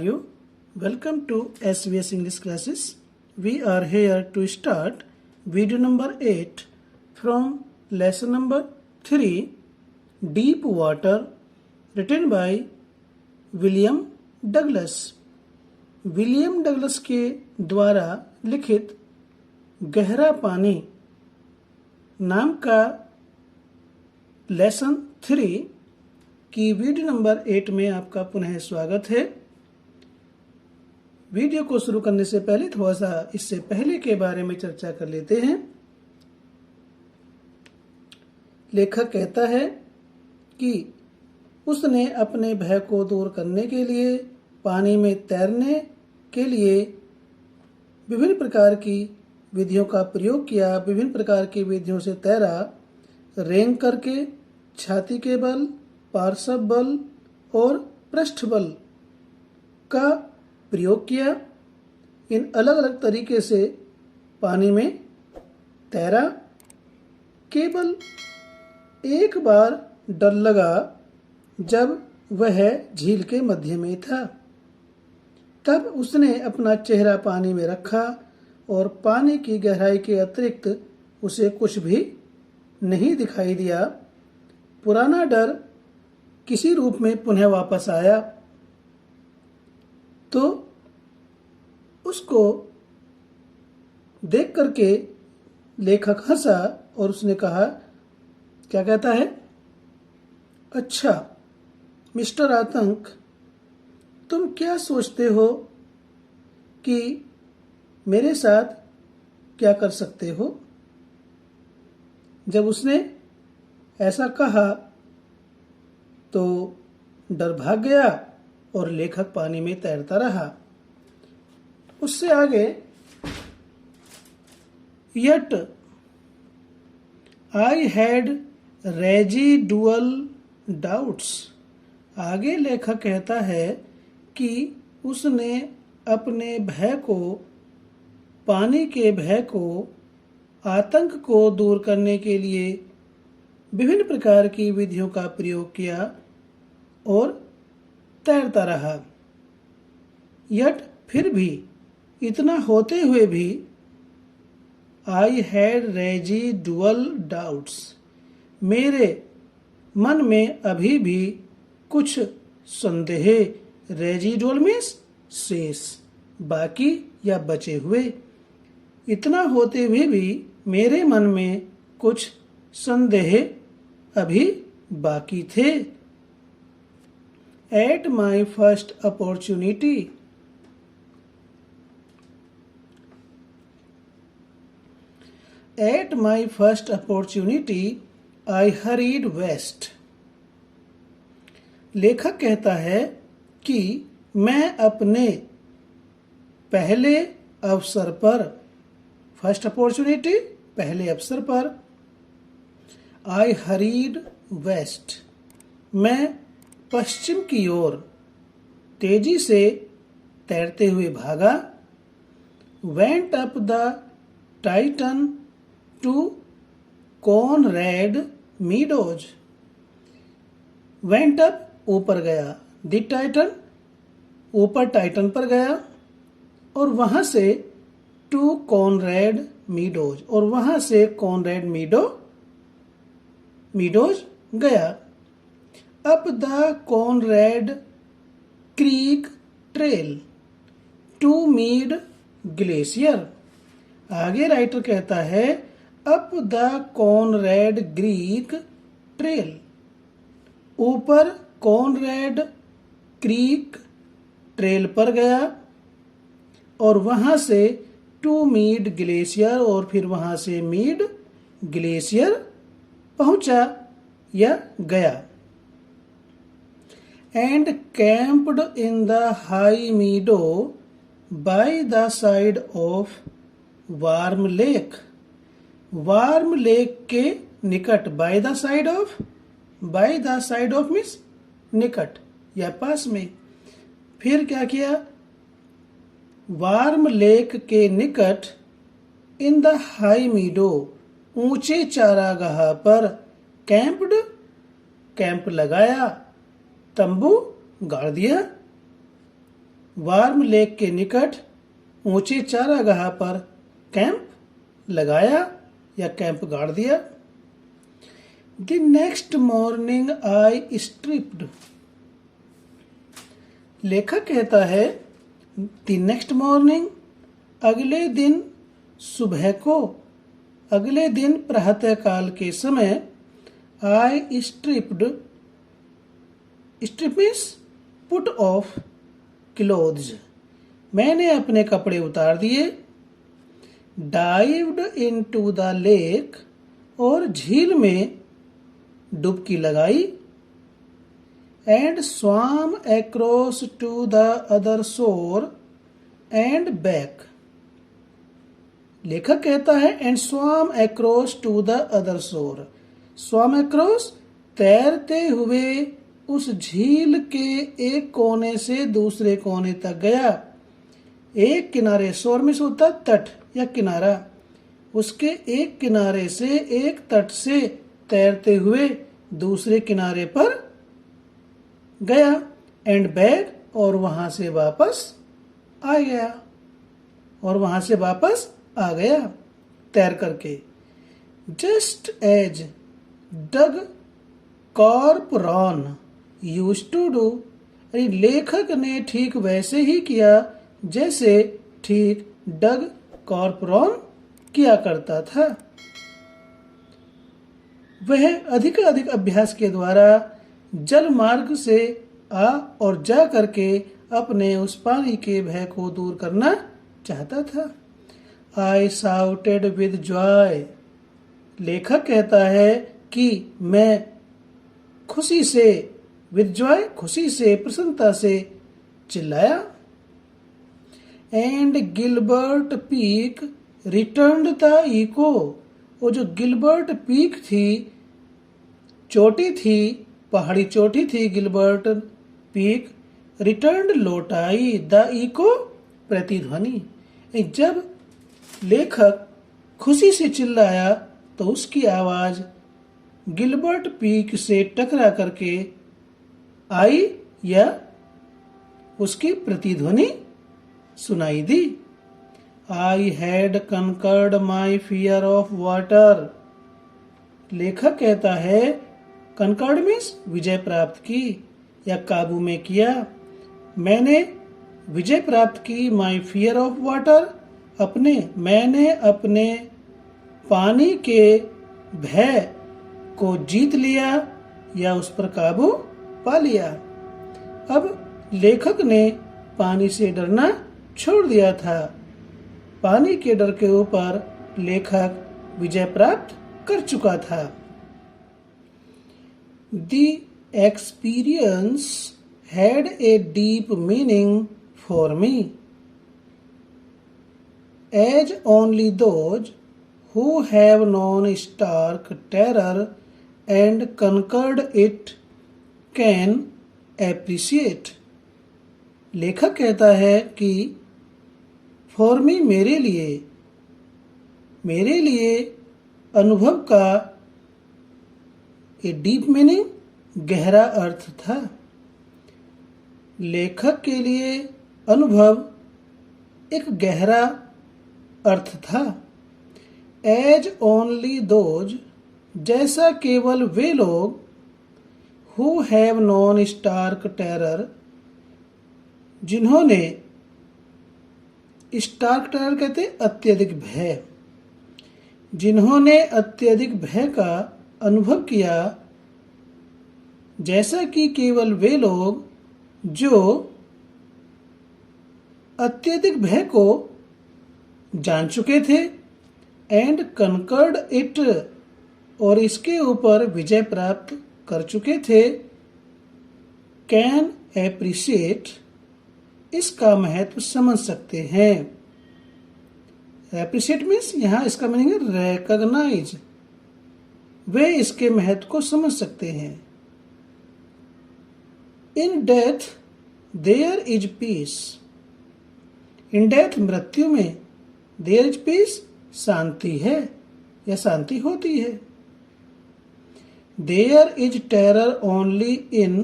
you? Welcome to SVS English classes. We are here to start video number 8 from lesson number 3 Deep Water, written by William Douglas. William Douglas के द्वारा लिखित गहरा पानी नाम का lesson 3 की video number 8 में आपका पुनः स्वागत है। वीडियो को शुरू करने से पहले थोड़ा सा इससे पहले के बारे में चर्चा कर लेते हैं। लेखक कहता है कि उसने अपने भय को दूर करने के लिए पानी में तैरने के लिए विभिन्न प्रकार की विधियों का प्रयोग किया। विभिन्न प्रकार की विधियों से तैरा, रेंग करके, छाती के बल, पार्श्व बल और पृष्ठ बल का प्रयोग किया। इन अलग अलग तरीके से पानी में तैरा। केवल एक बार डर लगा जब वह झील के मध्य में था। तब उसने अपना चेहरा पानी में रखा और पानी की गहराई के अतिरिक्त उसे कुछ भी नहीं दिखाई दिया। पुराना डर किसी रूप में पुनः वापस आया तो उसको देख करके लेखक हंसा और उसने कहा, क्या कहता है, अच्छा मिस्टर आतंक, तुम क्या सोचते हो कि मेरे साथ क्या कर सकते हो? जब उसने ऐसा कहा तो डर भाग गया और लेखक पानी में तैरता रहा। उससे आगे, yet I had residual doubts. आगे लेखक कहता है कि उसने अपने भय को, पानी के भय को, आतंक को दूर करने के लिए विभिन्न प्रकार की विधियों का प्रयोग किया और तैरता रहा। यट फिर भी, इतना होते हुए भी, आई हैड रेजिडुअल डाउट्स, मेरे मन में अभी भी कुछ संदेह। रेजिडुअल मीन्स शेष, बाकी या बचे हुए। इतना होते हुए भी मेरे मन में कुछ संदेह अभी बाकी थे। At my first opportunity, I hurried west. लेखक कहता है कि मैं अपने पहले अवसर पर, फर्स्ट अपॉर्चुनिटी, पहले अवसर पर, I hurried west, मैं पश्चिम की ओर तेजी से तैरते हुए भागा। Went up the Titan to Conrad Meadows. Went up, ऊपर गया, The Titan, ऊपर टाइटन पर गया, और वहां से टू कॉनरेड मीडोज, और वहां से कॉनरेड मीडोज गया। Up the Conrad Creek trail to Mead Glacier. आगे राइटर कहता है, up the Conrad Creek trail, ऊपर कॉनरेड क्रीक ट्रेल पर गया और वहां से टू मीड ग्लेशियर, और फिर वहां से मीड ग्लेशियर पहुंचा या गया। And camped in the high meadow by the side of warm lake. Warm lake के निकट, by the side of means निकट या पास में। फिर क्या किया, वार्म लेक के निकट, इन द हाई मीडो, ऊंचे चारागाह पर, कैंप्ड, कैंप लगाया, तंबू गाड़ दिया। वार्म लेक के निकट ऊंचे चारागाह पर कैंप लगाया या कैंप गाड़ दिया। The next morning I stripped. लेखक कहता है द नेक्स्ट मॉर्निंग, अगले दिन सुबह को, अगले दिन प्रातःकाल के समय, I stripped, strip means put off clothes, मैंने अपने कपड़े उतार दिए। डाइव्ड इनटू द लेक, और झील में डुबकी लगाई। And swam across to the other shore and back। लेखक कहता है and swam across to the other shore। swam across, तैरते हुए उस झील के एक कोने से दूसरे कोने तक गया। एक किनारे, शोर में होता तट या किनारा, उसके एक किनारे से, एक तट से तैरते हुए दूसरे किनारे पर गया। एंड बैक, और वहां से वापस आ गया, और वहां से वापस आ गया तैर करके। Just as Doug Corporon used to do, लेखक ने ठीक वैसे ही किया जैसे ठीक डग कॉर्पोरॉन किया करता था। वह अधिक अभ्यास के द्वारा जल मार्ग से आ और जा करके अपने उस पानी के भय को दूर करना चाहता था। आई साउटेड विद जॉय, लेखक कहता है कि मैं खुशी से, विद जॉय, खुशी से, प्रसन्नता से चिल्लाया। And Gilbert Peak returned the echo, वो जो गिलबर्ट पीक थी, चोटी थी, पहाड़ी चोटी थी गिलबर्ट पीक, रिटर्न्ड, लौटाई, द इको, प्रतिध्वनि। जब लेखक खुशी से चिल्लाया तो उसकी आवाज गिलबर्ट पीक से टकरा करके आई या उसकी प्रतिध्वनि सुनाई दी। I had conquered my fear of water, लेखक कहता है कनकर्ड मीन्स विजय प्राप्त की या काबू में किया। मैंने विजय प्राप्त की, माई फियर ऑफ वाटर, मैंने अपने पानी के भय को जीत लिया या उस पर काबू पा लिया। अब लेखक ने पानी से डरना छोड़ दिया था। पानी के डर के ऊपर लेखक विजय प्राप्त कर चुका था। The experience had a deep meaning for me, as only those who have known stark terror and conquered it can appreciate। लेखक कहता है कि फॉर मी, मेरे लिए अनुभव का ए डीप मीनिंग, गहरा अर्थ था। लेखक के लिए अनुभव एक गहरा अर्थ था। एज ओनली दोज, जैसा केवल वे लोग, who have known stark terror, जिन्होंने, स्टार्क टेरर कहते अत्यधिक भय, जिन्होंने अत्यधिक भय का अनुभव किया, जैसा कि केवल वे लोग जो अत्यधिक भय को जान चुके थे, एंड कनकर्ड इट, और इसके ऊपर विजय प्राप्त कर चुके थे, कैन एप्रिशिएट, इसका महत्व समझ सकते हैं। एप्रिशिएट मीन्स यहां इसका मीनिंग है रिकॉग्नाइज, वे इसके महत्व को समझ सकते हैं। In death there is peace, in death मृत्यु में, देयर इज पीस शांति है या शांति होती है। There is terror only in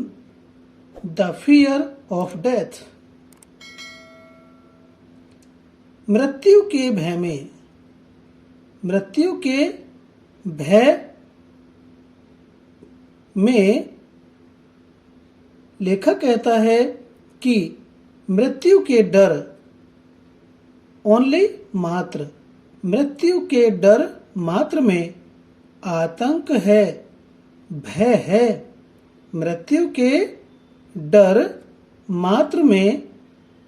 the fear of death, मृत्यु के भय में, मृत्यु के भय में लेखक कहता है कि मृत्यु के डर, ओनली मात्र, मृत्यु के डर मात्र में आतंक है, भय है। मृत्यु के डर मात्र में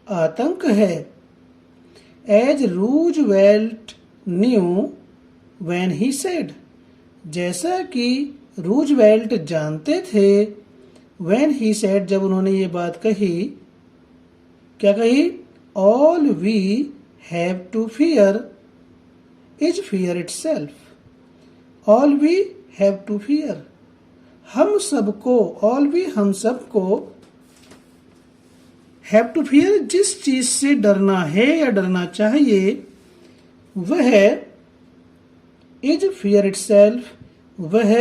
आतंक है। As Roosevelt knew when he said, जैसा कि रूजवेल्ट जानते थे, व्हेन ही सेड, जब उन्होंने ये बात कही, क्या कही? All we have to fear is fear itself. All we have to fear, हम सबको, ऑल वी हम सबको, हैव टू फियर, जिस चीज से डरना है या डरना चाहिए, वह इज फियर इटसेल्फ, वह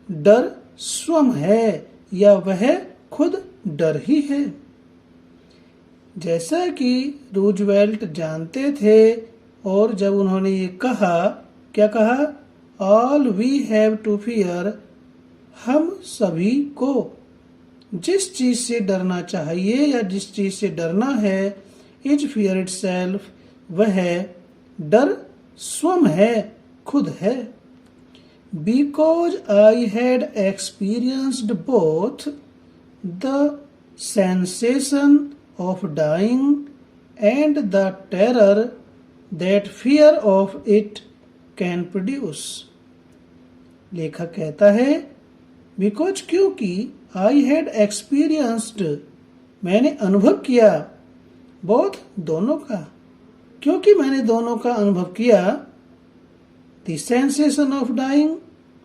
डर स्वयं है या वह खुद डर ही है। जैसा कि रूजवेल्ट जानते थे, और जब उन्होंने ये कहा, क्या कहा? All we have to fear, हम सभी को जिस चीज से डरना चाहिए या जिस चीज से डरना है, इज फियर इटसेल्फ, वह डर स्वयं है, खुद है। Because I had experienced both the sensation of dying and the terror that fear of it can produce. लेखक कहता है बिकॉज, क्योंकि आई हैड एक्सपीरियंस्ड, मैंने अनुभव किया, बोथ, दोनों का, क्योंकि मैंने दोनों का अनुभव किया, द सेंसेशन ऑफ डाइंग,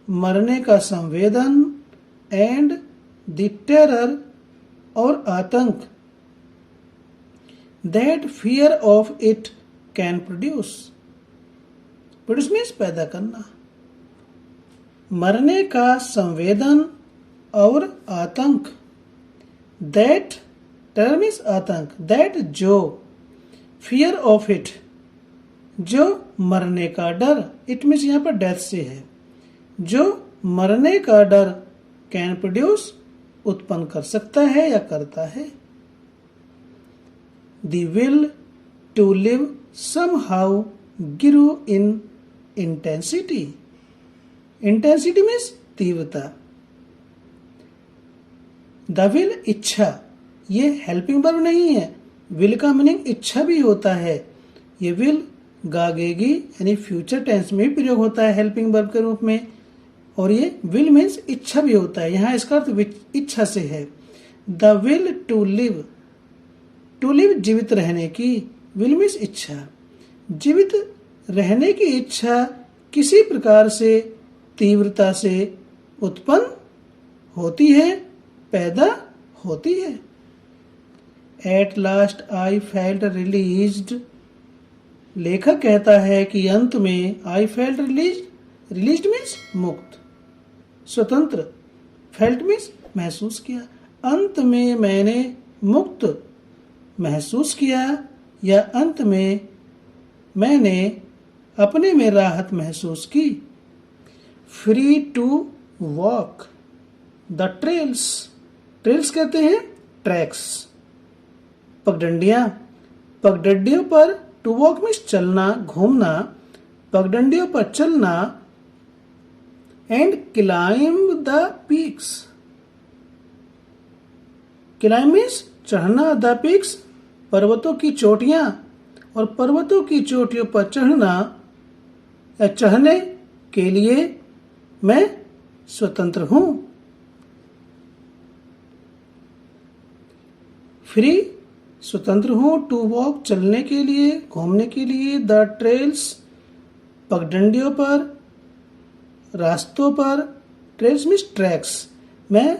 मरने का संवेदन, एंड द टेरर, और आतंक, that fear of it can produce. Produce means पैदा करना, मरने का संवेदन और आतंक, दैट, टेरर मीन्स आतंक, दैट जो, फियर ऑफ इट, जो मरने का डर, इट मीन्स यहां पर डेथ से है, जो मरने का डर, कैन प्रोड्यूस, उत्पन्न कर सकता है या करता है। The will to live somehow grew in intensity, intensity means तीव्रता। द विल, इच्छा, ये हेल्पिंग वर्ब नहीं है, विल का मीनिंग इच्छा भी होता है। ये विल गागेगी यानी फ्यूचर टेंस में भी प्रयोग होता है हेल्पिंग वर्ब के रूप में, और ये विल मीन्स इच्छा भी होता है, यहां इसका अर्थ इच्छा से है। The will to live, to live जीवित रहने की, विल मीन्स इच्छा, जीवित रहने की इच्छा किसी प्रकार से, तीव्रता से उत्पन्न होती है, पैदा होती है। At last I felt released, लेखक कहता है कि अंत में I felt released, released means मुक्त, स्वतंत्र, फेल्ट मीन्स महसूस किया, अंत में मैंने मुक्त महसूस किया, या अंत में मैंने अपने में राहत महसूस की। Free to walk the trails, trails कहते हैं ट्रैक्स, पगडंडियां, पगडंडियों पर, टू वॉक मीन्स चलना, घूमना, पगडंडियों पर चलना, and climb the peaks, climb means चढ़ना, द पीक्स, पर्वतों की चोटियां, और पर्वतों की चोटियों पर चढ़ना या चढ़ने के लिए मैं स्वतंत्र हूं। फ्री, स्वतंत्र हूं, टू वॉक, चलने के लिए, घूमने के लिए, द ट्रेल्स, पगडंडियों पर, रास्तों पर, ट्रेल्स मीन्स ट्रैक्स, मैं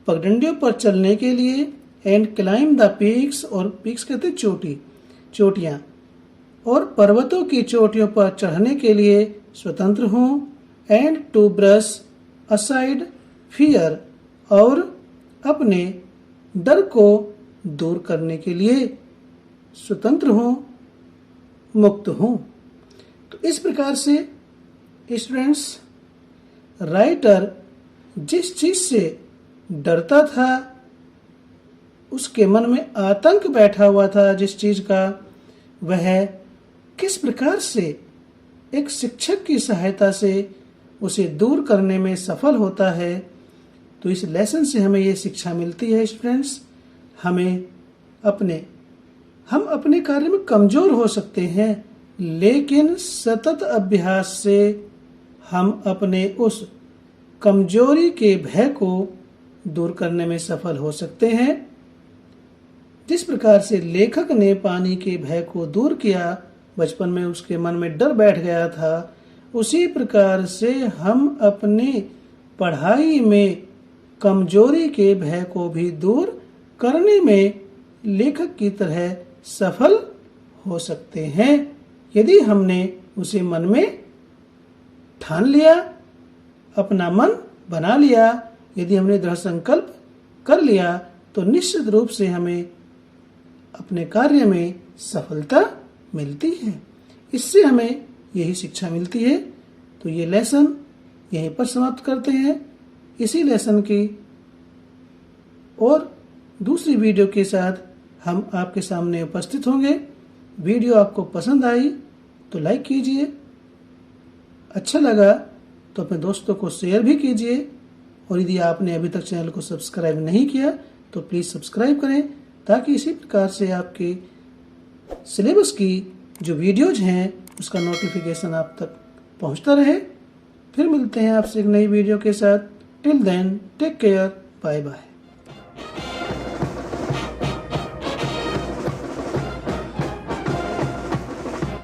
पगडंडियों पर चलने के लिए, एंड क्लाइम द पीक्स, और पीक्स कहते चोटी, चोटियां, और पर्वतों की चोटियों पर चढ़ने के लिए स्वतंत्र हूं, and to brush aside fear, और अपने डर को दूर करने के लिए स्वतंत्र हूं मुक्त हूं। तो इस प्रकार से स्टूडेंट्स, राइटर जिस चीज से डरता था, उसके मन में आतंक बैठा हुआ था जिस चीज का, वह किस प्रकार से एक शिक्षक की सहायता से उसे दूर करने में सफल होता है। तो इस लेसन से हमें ये शिक्षा मिलती है स्टूडेंट्स, हम अपने कार्य में कमजोर हो सकते हैं, लेकिन सतत अभ्यास से हम अपने उस कमजोरी के भय को दूर करने में सफल हो सकते हैं। जिस प्रकार से लेखक ने पानी के भय को दूर किया, बचपन में उसके मन में डर बैठ गया था, उसी प्रकार से हम अपनी पढ़ाई में कमजोरी के भय को भी दूर करने में लेखक की तरह सफल हो सकते हैं, यदि हमने उसे मन में ठान लिया, अपना मन बना लिया। यदि हमने दृढ़ संकल्प कर लिया तो निश्चित रूप से हमें अपने कार्य में सफलता मिलती है। इससे हमें यही शिक्षा मिलती है। तो ये लेसन यहीं पर समाप्त करते हैं। इसी लेसन की और दूसरी वीडियो के साथ हम आपके सामने उपस्थित होंगे। वीडियो आपको पसंद आई तो लाइक कीजिए, अच्छा लगा तो अपने दोस्तों को शेयर भी कीजिए, और यदि आपने अभी तक चैनल को सब्सक्राइब नहीं किया तो प्लीज़ सब्सक्राइब करें, ताकि इसी प्रकार से आपके सिलेबस की जो वीडियोज हैं उसका नोटिफिकेशन आप तक पहुंचता रहे। फिर मिलते हैं आपसे एक नई वीडियो के साथ। Till then take care, bye bye.